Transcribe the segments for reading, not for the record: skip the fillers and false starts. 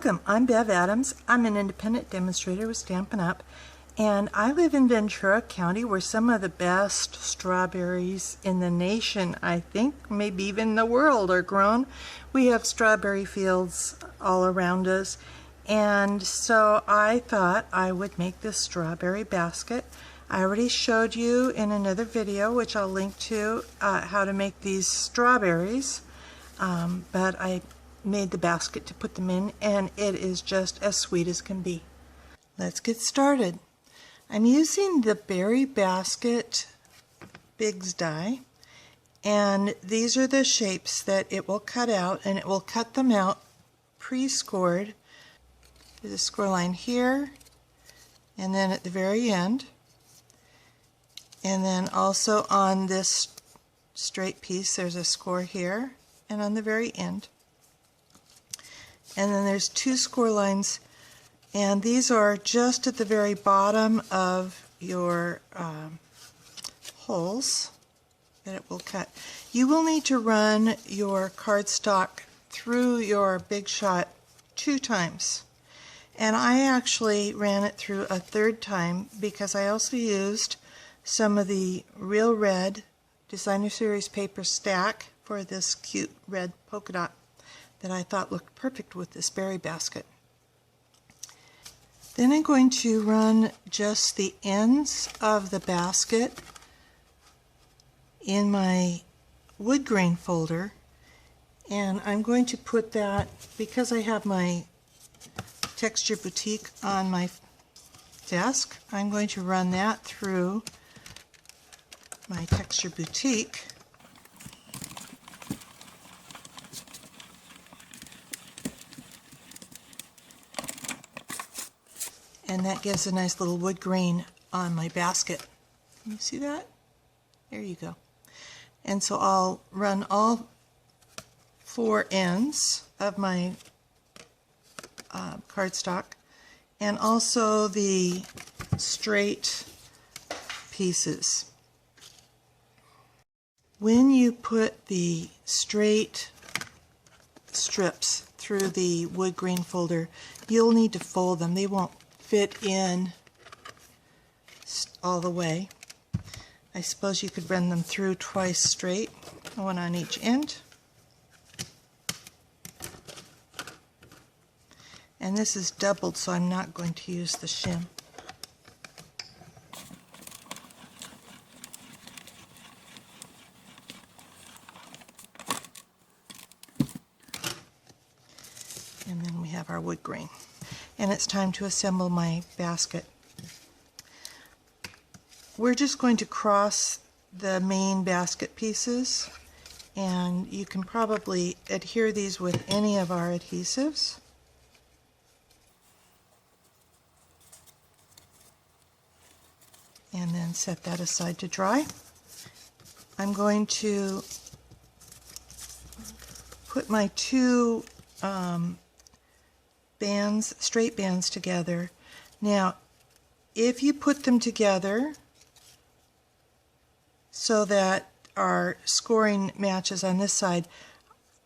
Welcome, I'm Bev Adams. I'm an independent demonstrator with Stampin' Up! And I live in Ventura County where some of the best strawberries in the nation, I think, maybe even the world, are grown. We have strawberry fields all around us. And so I thought I would make this strawberry basket. I already showed you in another video, which I'll link to, how to make these strawberries. But I made the basket to put them in, and it is just as sweet as can be. Let's get started. I'm using the Berry Basket Biggs die, and these are the shapes that it will cut out, and it will cut them out pre-scored. There's a score line here, and then at the very end, and then also on this straight piece there's a score here, and on the very end. And then there's two score lines, and these are just at the very bottom of your holes that it will cut. You will need to run your cardstock through your Big Shot 2 times. And I actually ran it through a 3rd time because I also used some of the Real Red Designer Series paper stack for this cute red polka dot that I thought looked perfect with this berry basket. Then I'm going to run just the ends of the basket in my wood grain folder, and I'm going to put that, because I have my Texture Boutique on my desk, I'm going to run that through my Texture Boutique. And that gives a nice little wood grain on my basket. Can you see that? There you go. And so I'll run all 4 ends of my cardstock, and also the straight pieces. When you put the straight strips through the wood grain folder, you'll need to fold them. They won't fit in all the way. I suppose you could run them through twice straight, one on each end. And this is doubled, so I'm not going to use the shim. And then we have our wood grain. And it's time to assemble my basket. We're just going to cross the main basket pieces, and you can probably adhere these with any of our adhesives. And then set that aside to dry. I'm going to put my 2 straight bands together. Now, if you put them together so that our scoring matches on this side,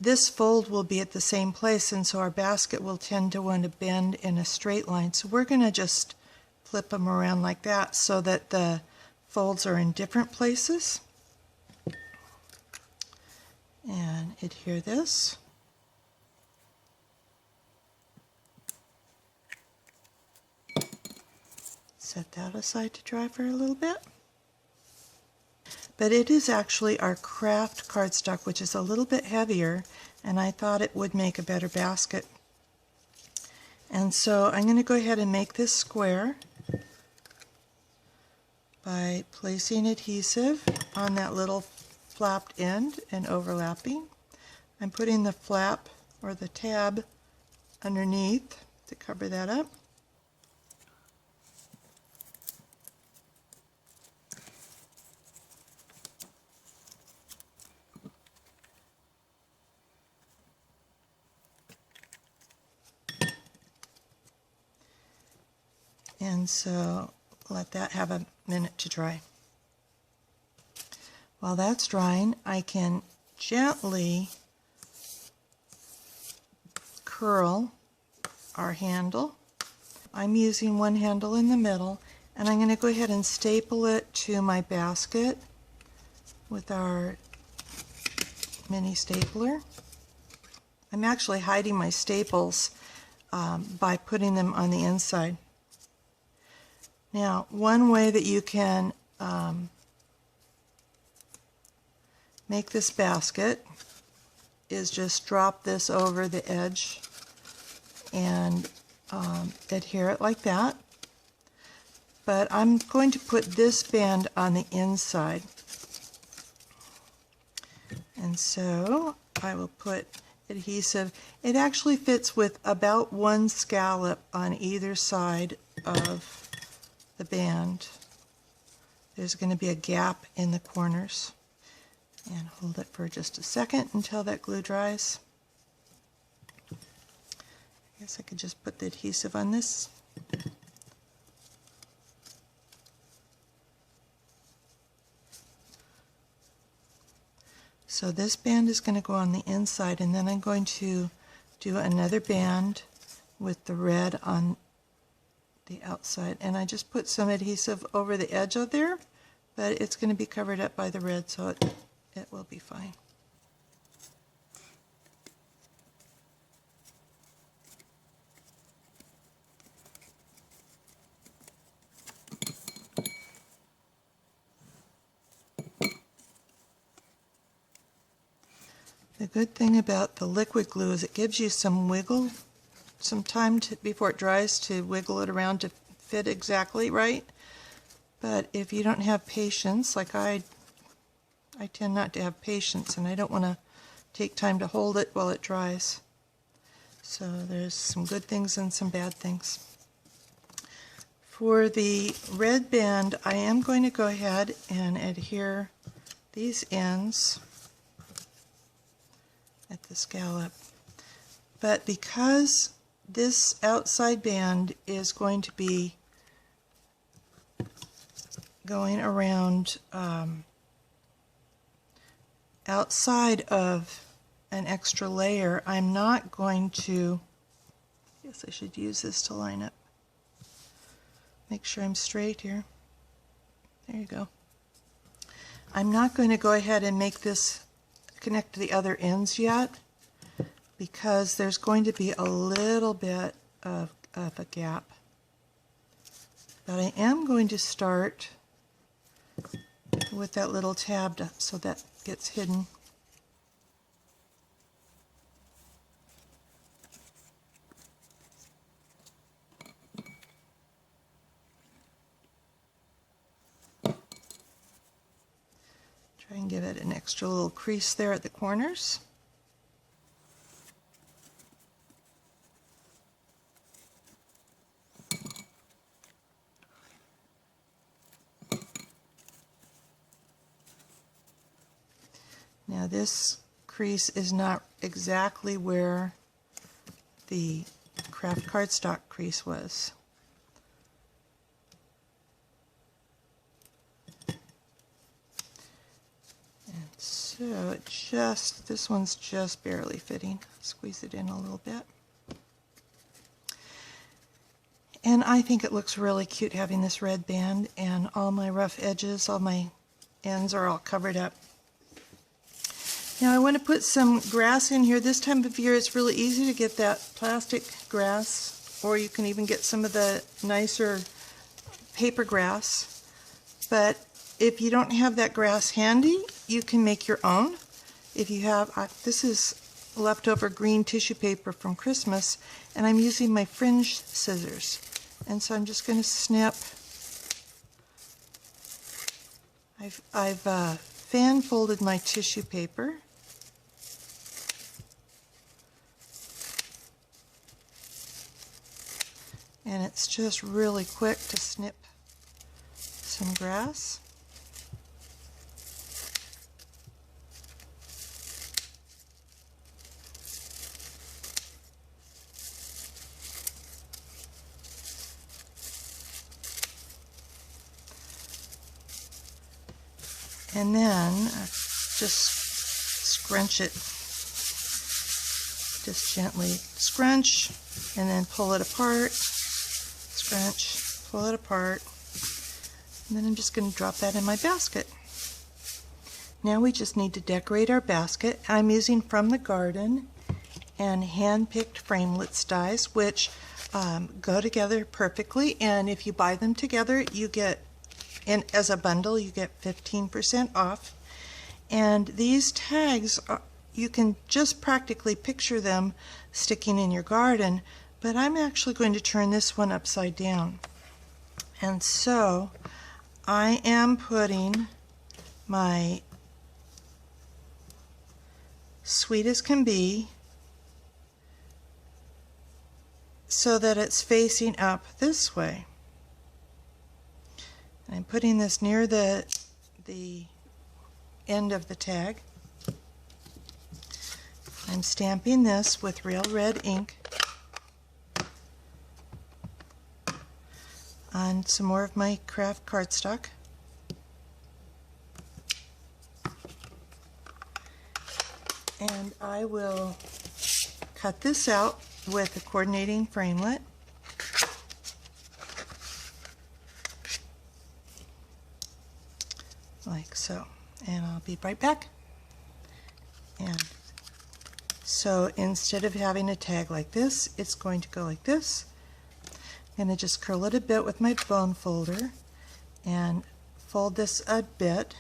this fold will be at the same place, and so our basket will tend to want to bend in a straight line. So we're going to just flip them around like that so that the folds are in different places. And adhere this. Set that aside to dry for a little bit. But it is actually our craft cardstock, which is a little bit heavier, and I thought it would make a better basket. And so I'm going to go ahead and make this square by placing adhesive on that little flapped end and overlapping. I'm putting the flap or the tab underneath to cover that up. And so let that have a minute to dry. While that's drying, I can gently curl our handle. I'm using one handle in the middle, and I'm going to go ahead and staple it to my basket with our mini stapler. I'm actually hiding my staples by putting them on the inside. Now, one way that you can make this basket is just drop this over the edge and adhere it like that. But I'm going to put this band on the inside. And so I will put adhesive. It actually fits with about one scallop on either side of the band. There's going to be a gap in the corners. And hold it for just a second until that glue dries. I guess I could just put the adhesive on this. So this band is going to go on the inside, and then I'm going to do another band with the red on the outside. And I just put some adhesive over the edge of there, but it's going to be covered up by the red, so it will be fine. The good thing about the liquid glue is it gives you some wiggle, some time before it dries to wiggle it around to fit exactly right. But if you don't have patience, like I tend not to have patience, and I don't want to take time to hold it while it dries. So there's some good things and some bad things. For the red band, I am going to go ahead and adhere these ends at the scallop. But because this outside band is going to be going around outside of an extra layer, I'm not going to, I guess I should use this to line up. Make sure I'm straight here. There you go. I'm not going to go ahead and make this connect to the other ends yet, because there's going to be a little bit of a gap. But I am going to start with that little tab so that gets hidden. Try and give it an extra little crease there at the corners. Now this crease is not exactly where the craft cardstock crease was. And so this one's just barely fitting. Squeeze it in a little bit. And I think it looks really cute having this red band, and all my rough edges, all my ends are all covered up. Now I want to put some grass in here. This time of year it's really easy to get that plastic grass, or you can even get some of the nicer paper grass. But if you don't have that grass handy, you can make your own. If you have, this is leftover green tissue paper from Christmas, and I'm using my fringe scissors. And so I'm just going to snip. I've fan folded my tissue paper. And it's just really quick to snip some grass. And then just scrunch it Just gently scrunch and then pull it apart. Scrunch, pull it apart. And then I'm just going to drop that in my basket. Now we just need to decorate our basket. I'm using From the Garden and hand-picked framelits dies, which go together perfectly, and if you buy them together, you get, as a bundle, you get 15% off. And these tags, you can just practically picture them sticking in your garden, but I'm actually going to turn this one upside down. And so I am putting my Sweet as Can Be so that it's facing up this way. I'm putting this near the end of the tag. I'm stamping this with real red ink on some more of my craft cardstock. And I will cut this out with a coordinating framelit. Like so. And I'll be right back. And so instead of having a tag like this, it's going to go like this. I'm going to just curl it a bit with my bone folder and fold this a bit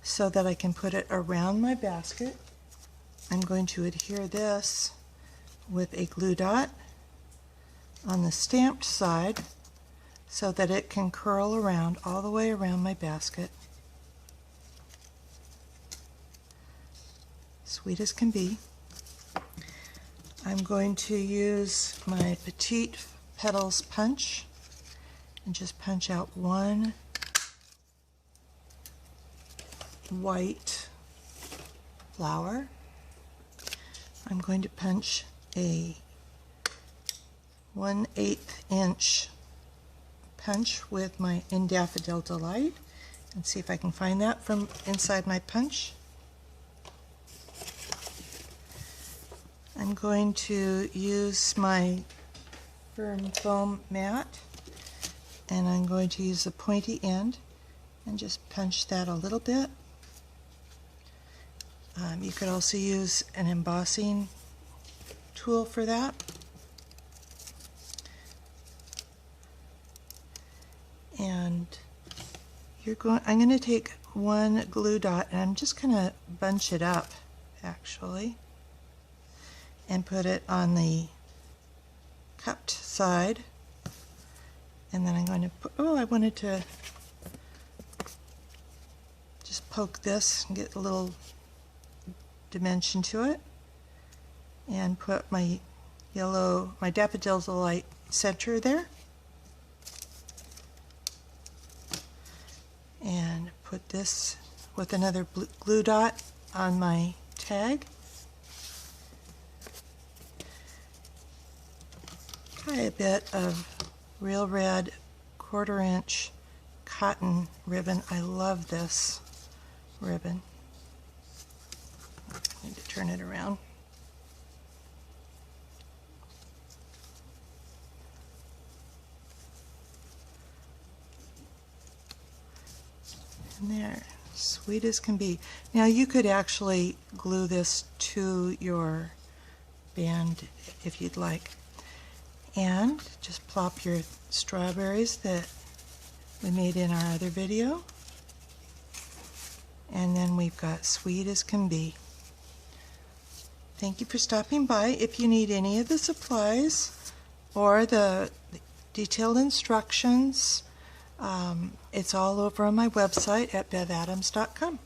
so that I can put it around my basket. I'm going to adhere this with a glue dot on the stamped side so that it can curl around all the way around my basket. Sweet as Can Be. I'm going to use my Petite Petals punch and just punch out one white flower. I'm going to punch a 1/8 inch punch with my In Daffodil Delight and see if I can find that from inside my punch. I'm going to use my firm foam mat and I'm going to use the pointy end and just punch that a little bit. You could also use an embossing tool for that. And I'm going to take one glue dot and I'm just going to bunch it up actually and put it on the cupped side. And then I'm going to put, I wanted to just poke this and get a little dimension to it and put my yellow, my Daffodil Delight center there and put this with another glue dot on my tag. Tie a bit of real red 1/4 inch cotton ribbon. I love this ribbon. I need to turn it around. And there, Sweet as Can Be. Now you could actually glue this to your band if you'd like. And just plop your strawberries that we made in our other video. And then we've got Sweet as Can Be. Thank you for stopping by. If you need any of the supplies or the detailed instructions, it's all over on my website at bevadams.com.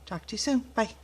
Talk to you soon. Bye.